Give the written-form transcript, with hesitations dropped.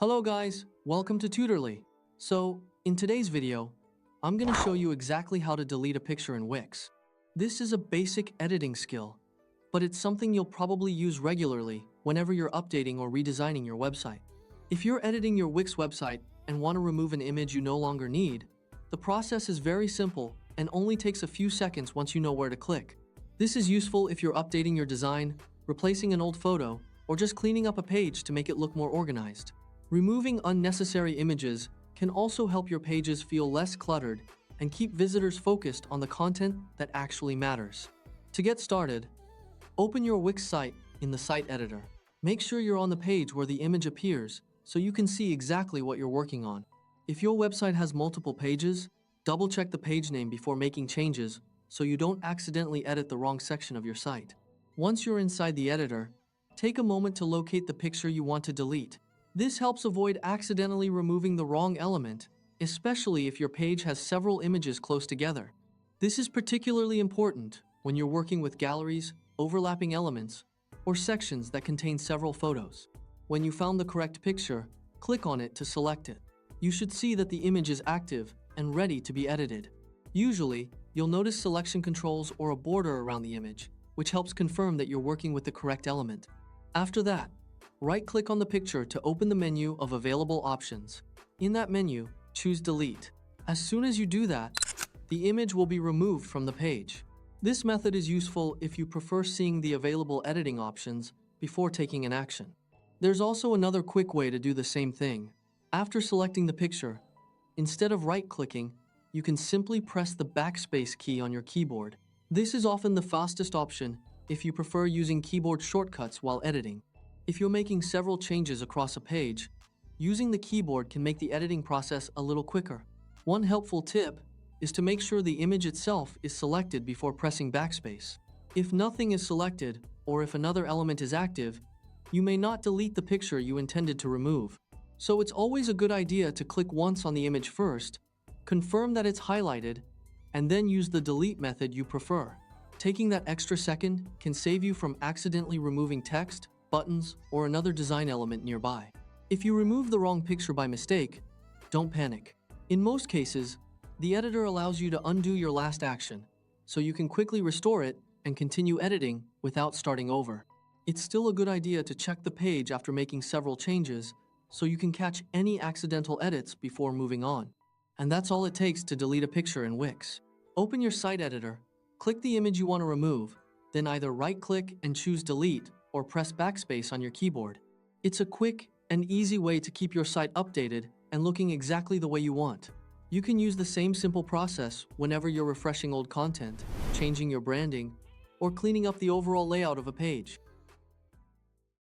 Hello guys, welcome to Tutorly. So, in today's video, I'm going to show you exactly how to delete a picture in Wix. This is a basic editing skill, but it's something you'll probably use regularly whenever you're updating or redesigning your website. If you're editing your Wix website and want to remove an image you no longer need, the process is very simple and only takes a few seconds once you know where to click. This is useful if you're updating your design, replacing an old photo, or just cleaning up a page to make it look more organized. Removing unnecessary images can also help your pages feel less cluttered and keep visitors focused on the content that actually matters. To get started, open your Wix site in the site editor. Make sure you're on the page where the image appears so you can see exactly what you're working on. If your website has multiple pages, double-check the page name before making changes so you don't accidentally edit the wrong section of your site. Once you're inside the editor, take a moment to locate the picture you want to delete. This helps avoid accidentally removing the wrong element, especially if your page has several images close together. This is particularly important when you're working with galleries, overlapping elements, or sections that contain several photos. When you found the correct picture, click on it to select it. You should see that the image is active and ready to be edited. Usually, you'll notice selection controls or a border around the image, which helps confirm that you're working with the correct element. After that, right-click on the picture to open the menu of available options. In that menu, choose Delete. As soon as you do that, the image will be removed from the page. This method is useful if you prefer seeing the available editing options before taking an action. There's also another quick way to do the same thing. After selecting the picture, instead of right-clicking, you can simply press the backspace key on your keyboard. This is often the fastest option if you prefer using keyboard shortcuts while editing. If you're making several changes across a page, using the keyboard can make the editing process a little quicker. One helpful tip is to make sure the image itself is selected before pressing backspace. If nothing is selected, or if another element is active, you may not delete the picture you intended to remove. So it's always a good idea to click once on the image first, confirm that it's highlighted, and then use the delete method you prefer. Taking that extra second can save you from accidentally removing text, buttons, or another design element nearby. If you remove the wrong picture by mistake, don't panic. In most cases, the editor allows you to undo your last action, so you can quickly restore it and continue editing without starting over. It's still a good idea to check the page after making several changes so you can catch any accidental edits before moving on. And that's all it takes to delete a picture in Wix. Open your site editor, click the image you want to remove, then either right-click and choose Delete or press backspace on your keyboard. It's a quick and easy way to keep your site updated and looking exactly the way you want. You can use the same simple process whenever you're refreshing old content, changing your branding, or cleaning up the overall layout of a page.